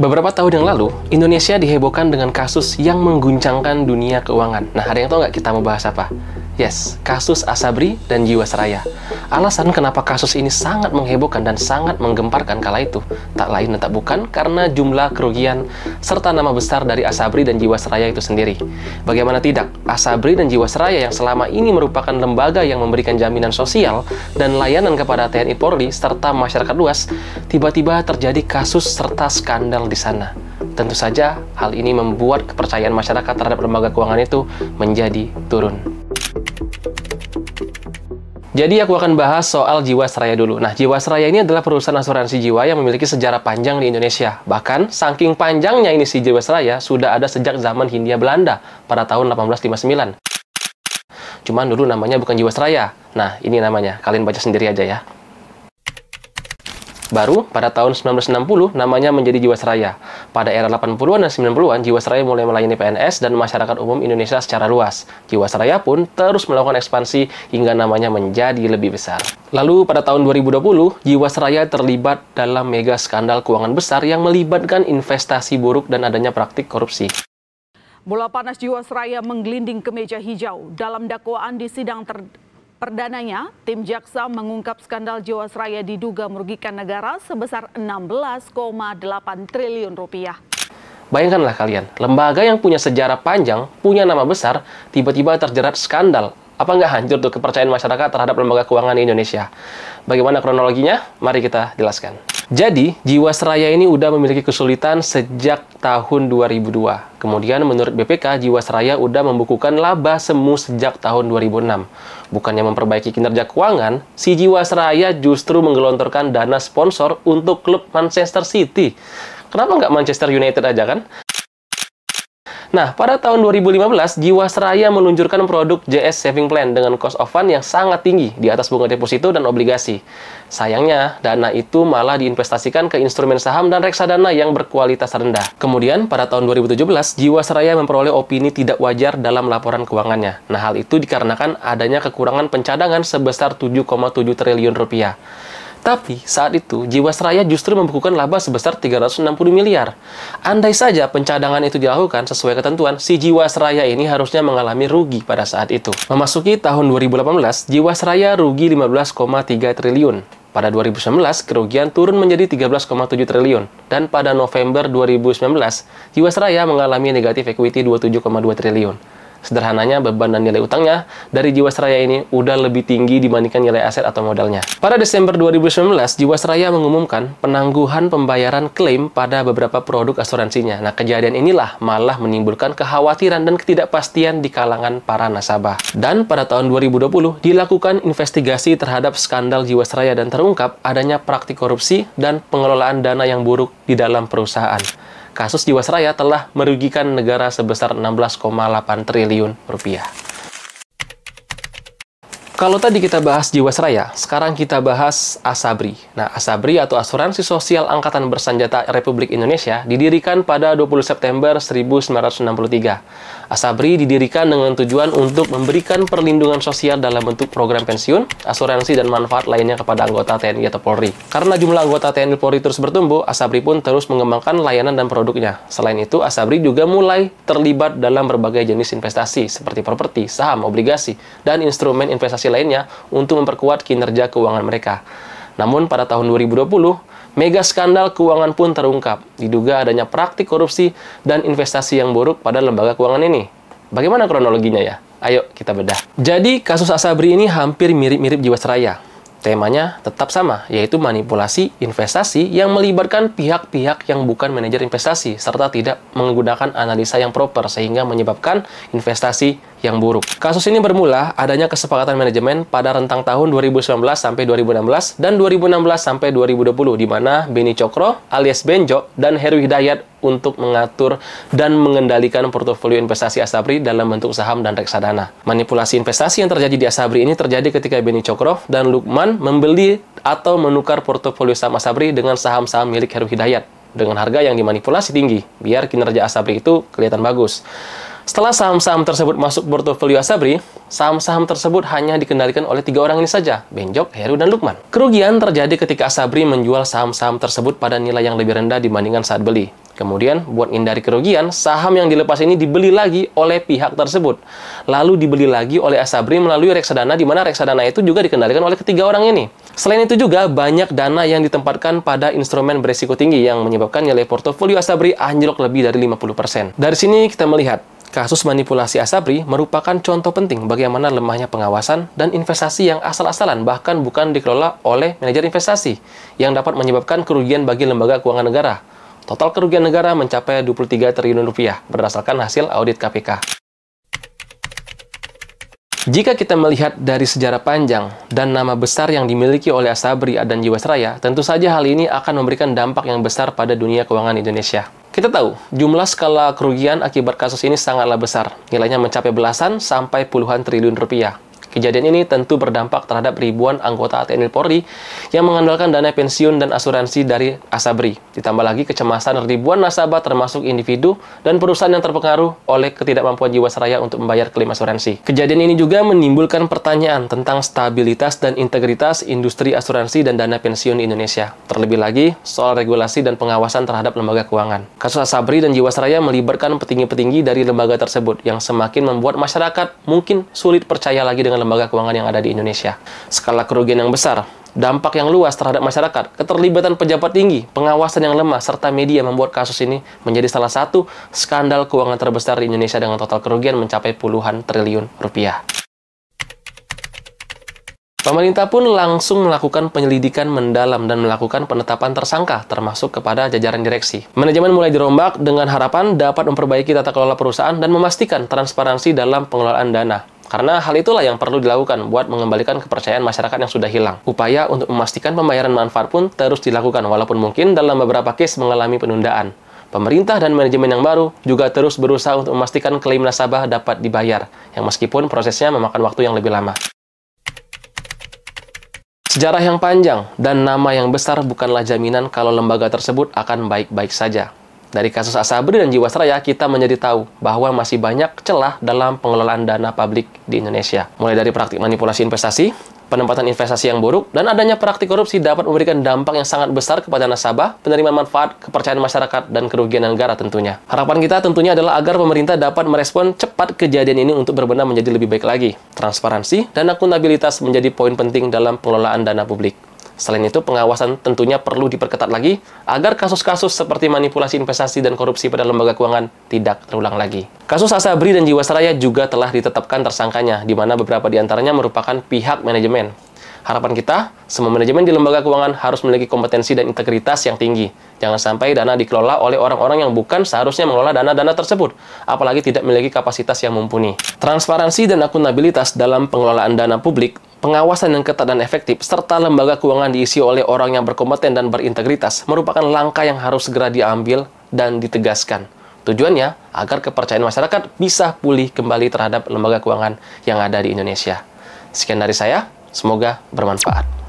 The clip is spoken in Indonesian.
Beberapa tahun yang lalu, Indonesia dihebohkan dengan kasus yang mengguncangkan dunia keuangan. Nah, ada yang tahu nggak kita mau bahas apa? Yes, kasus Asabri dan Jiwasraya. Alasan kenapa kasus ini sangat menghebohkan dan sangat menggemparkan kala itu, tak lain dan tak bukan karena jumlah kerugian serta nama besar dari Asabri dan Jiwasraya itu sendiri. Bagaimana tidak, Asabri dan Jiwasraya yang selama ini merupakan lembaga yang memberikan jaminan sosial dan layanan kepada TNI Polri serta masyarakat luas, tiba-tiba terjadi kasus serta skandal di sana. Tentu saja, hal ini membuat kepercayaan masyarakat terhadap lembaga keuangan itu menjadi turun. Jadi aku akan bahas soal Jiwasraya dulu. Nah, Jiwasraya ini adalah perusahaan asuransi jiwa yang memiliki sejarah panjang di Indonesia. Bahkan, saking panjangnya ini si Jiwasraya sudah ada sejak zaman Hindia Belanda pada tahun 1859. Cuman dulu namanya bukan Jiwasraya. Nah, ini namanya. Kalian baca sendiri aja ya. Baru pada tahun 1960 namanya menjadi Jiwasraya. Pada era 80-an dan 90-an, Jiwasraya mulai melayani PNS dan masyarakat umum Indonesia secara luas. Jiwasraya pun terus melakukan ekspansi hingga namanya menjadi lebih besar. Lalu pada tahun 2020, Jiwasraya terlibat dalam mega skandal keuangan besar yang melibatkan investasi buruk dan adanya praktik korupsi. Bola panas Jiwasraya menggelinding ke meja hijau. Dalam dakwaan di sidang perdananya, tim jaksa mengungkap skandal Jiwasraya diduga merugikan negara sebesar 16,8 triliun rupiah. Bayangkanlah kalian, lembaga yang punya sejarah panjang, punya nama besar, tiba-tiba terjerat skandal. Apa nggak hancur tuh kepercayaan masyarakat terhadap lembaga keuangan di Indonesia? Bagaimana kronologinya? Mari kita jelaskan. Jadi, Jiwasraya ini udah memiliki kesulitan sejak tahun 2002. Kemudian menurut BPK, Jiwasraya udah membukukan laba semu sejak tahun 2006. Bukannya memperbaiki kinerja keuangan, si Jiwasraya justru menggelontorkan dana sponsor untuk klub Manchester City. Kenapa nggak Manchester United aja kan? Nah, pada tahun 2015, Jiwasraya meluncurkan produk JS Saving Plan dengan cost of fund yang sangat tinggi di atas bunga deposito dan obligasi. Sayangnya, dana itu malah diinvestasikan ke instrumen saham dan reksadana yang berkualitas rendah. Kemudian, pada tahun 2017, Jiwasraya memperoleh opini tidak wajar dalam laporan keuangannya. Nah, hal itu dikarenakan adanya kekurangan pencadangan sebesar 7,7 triliun rupiah. Tapi saat itu Jiwasraya justru membukukan laba sebesar 360 miliar. Andai saja pencadangan itu dilakukan sesuai ketentuan, si Jiwasraya ini harusnya mengalami rugi pada saat itu. Memasuki tahun 2018, Jiwasraya rugi 15,3 triliun. Pada 2019, kerugian turun menjadi 13,7 triliun. Dan pada November 2019, Jiwasraya mengalami negatif equity 27,2 triliun. Sederhananya, beban dan nilai utangnya dari Jiwasraya ini udah lebih tinggi dibandingkan nilai aset atau modalnya. Pada Desember 2019, Jiwasraya mengumumkan penangguhan pembayaran klaim pada beberapa produk asuransinya. Nah, kejadian inilah malah menimbulkan kekhawatiran dan ketidakpastian di kalangan para nasabah. Dan pada tahun 2020, dilakukan investigasi terhadap skandal Jiwasraya dan terungkap adanya praktik korupsi dan pengelolaan dana yang buruk di dalam perusahaan. Kasus Jiwasraya telah merugikan negara sebesar 16,8 triliun rupiah. Kalau tadi kita bahas Jiwasraya, sekarang kita bahas Asabri. Nah, Asabri atau Asuransi Sosial Angkatan Bersenjata Republik Indonesia didirikan pada 20 September 1963. Asabri didirikan dengan tujuan untuk memberikan perlindungan sosial dalam bentuk program pensiun, asuransi, dan manfaat lainnya kepada anggota TNI atau Polri. Karena jumlah anggota TNI Polri terus bertumbuh, Asabri pun terus mengembangkan layanan dan produknya. Selain itu, Asabri juga mulai terlibat dalam berbagai jenis investasi seperti properti, saham, obligasi, dan instrumen investasi lainnya untuk memperkuat kinerja keuangan mereka. Namun pada tahun 2020, mega skandal keuangan pun terungkap. Diduga adanya praktik korupsi dan investasi yang buruk pada lembaga keuangan ini. Bagaimana kronologinya ya? Ayo kita bedah. Jadi kasus Asabri ini hampir mirip-mirip Jiwasraya. Temanya tetap sama, yaitu manipulasi investasi yang melibatkan pihak-pihak yang bukan manajer investasi, serta tidak menggunakan analisa yang proper, sehingga menyebabkan investasi yang buruk. Kasus ini bermula adanya kesepakatan manajemen pada rentang tahun 2019 sampai 2016 dan 2016 sampai 2020, di mana Beni Cokro alias Benjo dan Heru Hidayat untuk mengatur dan mengendalikan portofolio investasi Asabri dalam bentuk saham dan reksadana. Manipulasi investasi yang terjadi di Asabri ini terjadi ketika Beni Cokro dan Lukman membeli atau menukar portofolio saham Asabri dengan saham-saham milik Heru Hidayat dengan harga yang dimanipulasi tinggi, biar kinerja Asabri itu kelihatan bagus. Setelah saham-saham tersebut masuk portofolio Asabri, saham-saham tersebut hanya dikendalikan oleh 3 orang ini saja, Benjok, Heru, dan Lukman. Kerugian terjadi ketika Asabri menjual saham-saham tersebut pada nilai yang lebih rendah dibandingkan saat beli. Kemudian, buat hindari kerugian, saham yang dilepas ini dibeli lagi oleh pihak tersebut. Lalu dibeli lagi oleh Asabri melalui reksadana, di mana reksadana itu juga dikendalikan oleh ketiga orang ini. Selain itu juga, banyak dana yang ditempatkan pada instrumen berisiko tinggi yang menyebabkan nilai portofolio Asabri anjlok lebih dari 50%. Dari sini kita melihat, kasus manipulasi Asabri merupakan contoh penting bagaimana lemahnya pengawasan dan investasi yang asal-asalan, bahkan bukan dikelola oleh manajer investasi, yang dapat menyebabkan kerugian bagi lembaga keuangan negara. Total kerugian negara mencapai 23 triliun rupiah berdasarkan hasil audit KPK. Jika kita melihat dari sejarah panjang dan nama besar yang dimiliki oleh Asabri dan Jiwasraya, tentu saja hal ini akan memberikan dampak yang besar pada dunia keuangan Indonesia. Kita tahu, jumlah skala kerugian akibat kasus ini sangatlah besar. Nilainya mencapai belasan sampai puluhan triliun rupiah. Kejadian ini tentu berdampak terhadap ribuan anggota TNI Polri yang mengandalkan dana pensiun dan asuransi dari Asabri. Ditambah lagi kecemasan ribuan nasabah termasuk individu dan perusahaan yang terpengaruh oleh ketidakmampuan Jiwasraya untuk membayar klaim asuransi. Kejadian ini juga menimbulkan pertanyaan tentang stabilitas dan integritas industri asuransi dan dana pensiun di Indonesia. Terlebih lagi soal regulasi dan pengawasan terhadap lembaga keuangan. Kasus Asabri dan Jiwasraya melibatkan petinggi-petinggi dari lembaga tersebut yang semakin membuat masyarakat mungkin sulit percaya lagi dengan lembaga keuangan yang ada di Indonesia. Skala kerugian yang besar, dampak yang luas terhadap masyarakat, keterlibatan pejabat tinggi, pengawasan yang lemah, serta media membuat kasus ini menjadi salah satu skandal keuangan terbesar di Indonesia dengan total kerugian mencapai puluhan triliun rupiah. Pemerintah pun langsung melakukan penyelidikan mendalam dan melakukan penetapan tersangka, termasuk kepada jajaran direksi. Manajemen mulai dirombak dengan harapan dapat memperbaiki tata kelola perusahaan dan memastikan transparansi dalam pengelolaan dana. Karena hal itulah yang perlu dilakukan buat mengembalikan kepercayaan masyarakat yang sudah hilang. Upaya untuk memastikan pembayaran manfaat pun terus dilakukan, walaupun mungkin dalam beberapa case mengalami penundaan. Pemerintah dan manajemen yang baru juga terus berusaha untuk memastikan klaim nasabah dapat dibayar, yang meskipun prosesnya memakan waktu yang lebih lama. Sejarah yang panjang dan nama yang besar bukanlah jaminan kalau lembaga tersebut akan baik-baik saja. Dari kasus Asabri dan Jiwasraya, kita menjadi tahu bahwa masih banyak celah dalam pengelolaan dana publik di Indonesia. Mulai dari praktik manipulasi investasi, penempatan investasi yang buruk, dan adanya praktik korupsi dapat memberikan dampak yang sangat besar kepada nasabah, penerima manfaat, kepercayaan masyarakat, dan kerugian negara tentunya. Harapan kita tentunya adalah agar pemerintah dapat merespon cepat kejadian ini untuk benar-benar menjadi lebih baik lagi. Transparansi dan akuntabilitas menjadi poin penting dalam pengelolaan dana publik. Selain itu, pengawasan tentunya perlu diperketat lagi agar kasus-kasus seperti manipulasi investasi dan korupsi pada lembaga keuangan tidak terulang lagi. Kasus Asabri dan Jiwasraya juga telah ditetapkan tersangkanya, di mana beberapa di antaranya merupakan pihak manajemen. Harapan kita, semua manajemen di lembaga keuangan harus memiliki kompetensi dan integritas yang tinggi. Jangan sampai dana dikelola oleh orang-orang yang bukan seharusnya mengelola dana-dana tersebut, apalagi tidak memiliki kapasitas yang mumpuni. Transparansi dan akuntabilitas dalam pengelolaan dana publik, pengawasan yang ketat dan efektif, serta lembaga keuangan diisi oleh orang yang berkompeten dan berintegritas merupakan langkah yang harus segera diambil dan ditegaskan. Tujuannya agar kepercayaan masyarakat bisa pulih kembali terhadap lembaga keuangan yang ada di Indonesia. Sekian dari saya, semoga bermanfaat.